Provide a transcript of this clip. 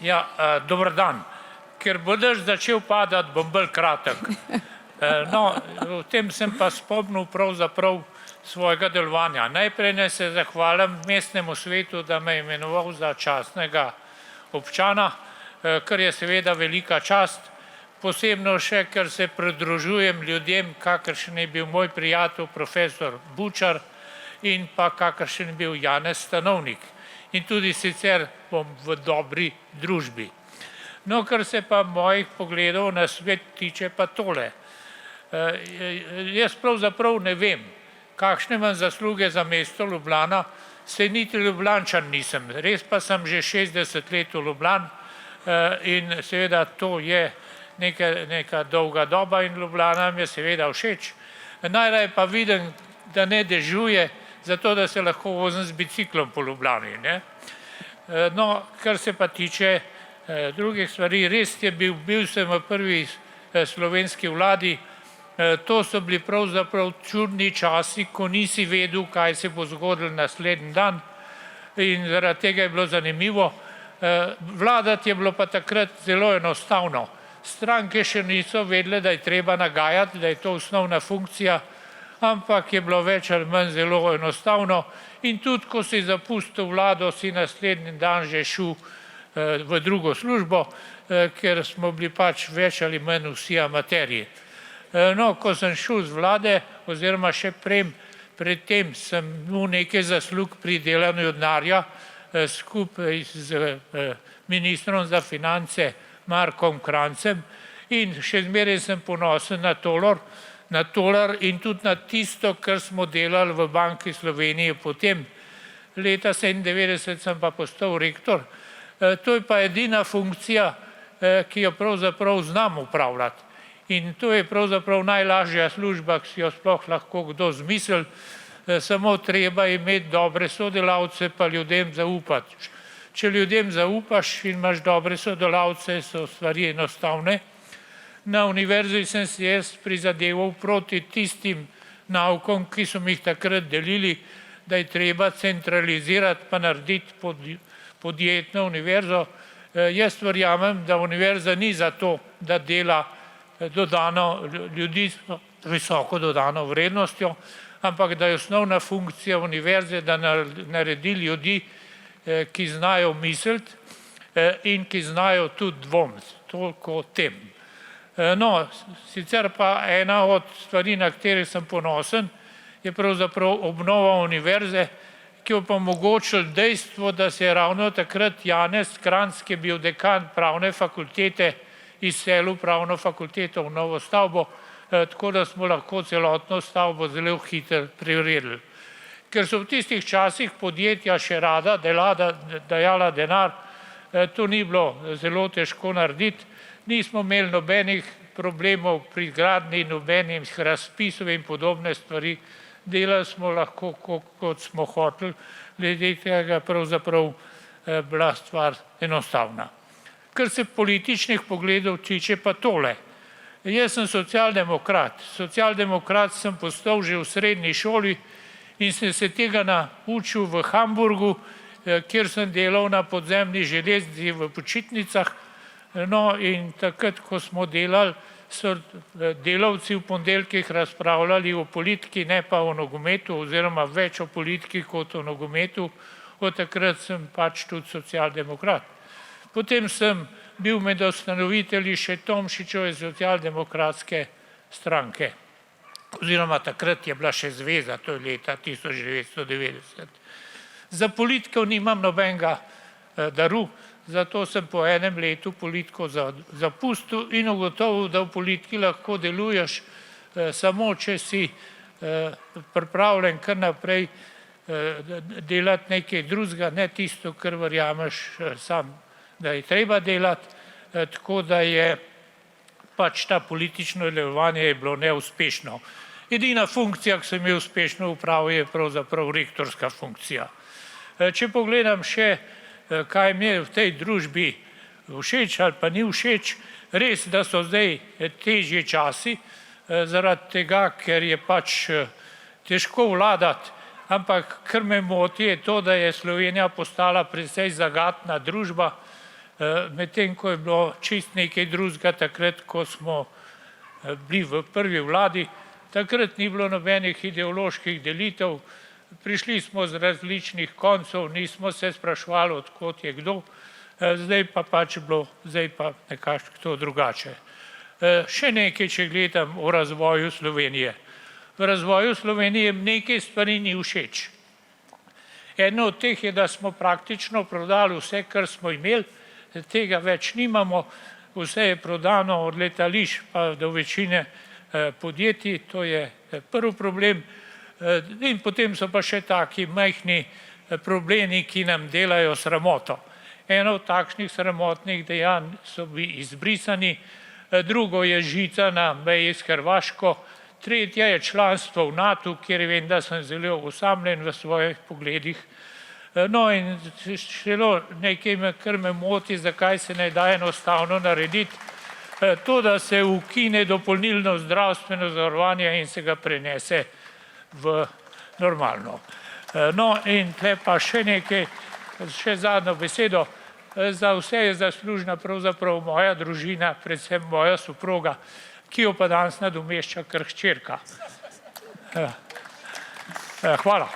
Ja, dober dan. Ker bo dež začel padati, bom bolj kratek. No, v tem sem pa spomnil pravzaprav svojega delovanja. Najprej naj se zahvalim mestnemu svetu, da me je imenoval za častnega občana, kar je seveda velika čast. Posebno še, ker se pridružujem ljudem, kakršen je bil moj prijatelj profesor Bučar in pa kakršen je bil Janez Stanovnik. In tudi sicer bom v dobri družbi. No, kar se pa mojih pogledov na svet tiče pa tole. Jaz pravzaprav ne vem, kakšne imam zasluge za mesto Ljubljana, saj niti Ljubljančan nisem. Res pa sem že 60 let v Ljubljani in seveda to je neka dolga doba in Ljubljana mi je seveda všeč. Najraje pa vidim, da ne dežuje, zato da se lahko vozim z biciklom po Ljubljani. No, kar se pa tiče drugih stvari, res je bil sem v prvi slovenski vladi, to so bili pravzaprav čudni časi, ko nisi vedel, kaj se bo zgodilo naslednji dan in zaradi tega je bilo zanimivo. Vladati je bilo pa takrat zelo enostavno. Stranke še niso vedele, da je treba nagajati, da je to osnovna funkcija, ampak je bilo več ali manj zelo enostavno in tudi, ko si zapustil vlado, si naslednji dan že šel v drugo službo, ker smo bili pač več ali manj vsi amaterji. No, ko sem šel z vlade, oziroma še pred tem sem imel nekaj zaslug pri delanju denarja skupaj z ministrom za finance Markom Krancem in še zmeraj sem ponosen na tolar in tudi na tisto, kar smo delali v Banki Slovenije potem. Leta 1997 sem pa postal rektor. To je pa edina funkcija, ki jo pravzaprav znam upravljati. In to je pravzaprav najlažja služba, ki si jo sploh lahko kdo zmisli, samo treba imeti dobre sodelavce pa ljudem zaupati. Če ljudem zaupaš in imaš dobre sodelavce, so stvari enostavne. Na univerzi sem si jaz prizadeval proti tistim naukom, ki so mi jih takrat delili, da je treba centralizirati pa narediti podjetno univerzo. Jaz verjamem, da univerza ni zato, da dela ljudi s visoko dodano vrednostjo, ampak da je osnovna funkcija univerze, da naredi ljudi, ki znajo misliti in ki znajo tudi dvomiti. Toliko o tem. No, sicer pa ena od stvari, na katerih sem ponosen, je pravzaprav obnova univerze, ki jo pa omogočil dejstvo, da se je ravno takrat Janez Kranjc, ki je bil dekan pravne fakultete, izselil pravno fakulteto v novo stavbo, tako da smo lahko celotno stavbo zelo hitro preuredili. Ker so v tistih časih podjetja še rada dajala denar, to ni bilo zelo težko narediti, nismo imeli nobenih problemov pri gradnji, nobenih razpisov in podobne stvari, delali smo lahko, kot smo hoteli, glede tega pravzaprav bila stvar enostavna. Kar se političnih pogledov tiče pa tole. Jaz sem socialdemokrat. Socialdemokrat sem postal že v srednji šoli in sem se tega naučil v Hamburgu, kjer sem delal na podzemni železnici v počitnicah. No, in takrat, ko smo delali, so delavci v ponedeljkih razpravljali o politiki, ne pa o nogometu, oziroma več o politiki kot o nogometu. Od takrat sem pač tudi socialdemokrat. Potem sem bil med ustanovitelji še Tomšičeve socialdemokratske stranke. Oziroma takrat je bila še zveza, to je leta 1990. Za politiko nimam nobenega daru, zato sem po enem letu politiko zapustil in ugotovil, da v politiki lahko deluješ samo, če si pripravljen kar naprej delati nekaj drugega, ne tisto, kar verjameš sam, da je treba delati, tako da je pač ta politično delovanje je bilo neuspešno. Edina funkcija, ki sem jo uspešno upravil, je pravzaprav rektorska funkcija. Če pogledam še, kaj mi je v tej družbi všeč ali pa ni všeč, res, da so zdaj težji časi, zaradi tega, ker je pač težko vladati, ampak kar me moti je to, da je Slovenija postala precej zagatna družba, medtem ko je bilo čist nekaj drugega takrat, ko smo bili v prvi vladi, takrat ni bilo nobenih ideoloških delitev, prišli smo z različnih koncev, nismo se spraševali, odkot je kdo, zdaj pa pač bilo, zdaj pa nekako to drugače. Še nekaj, če gledam o razvoju Slovenije. V razvoju Slovenije nekaj stvari ni všeč. Eno od teh je, da smo praktično prodali vse, kar smo imeli, tega več nimamo, vse je prodano od letališč pa do večine podjetij, to je prvi problem. In potem so pa še taki majhni problemi, ki nam delajo sramoto. Eno od takšnih sramotnih dejanj so bili izbrisani, drugo je žica na meji s Hrvaško, tretja je članstvo v NATO, kjer vem, da sem zelo osamljen v svojih pogledih. No in šele nekaj, kar me moti, zakaj se ne da enostavno narediti, to, da se ukine dopolnilno zdravstveno zavarovanje in se ga prenese v normalno. No in tle pa še nekaj, še zadnjo besedo, za vse je zaslužna pravzaprav moja družina, predvsem moja soproga, ki jo pa danes nadomešča kar hčerka. Hvala.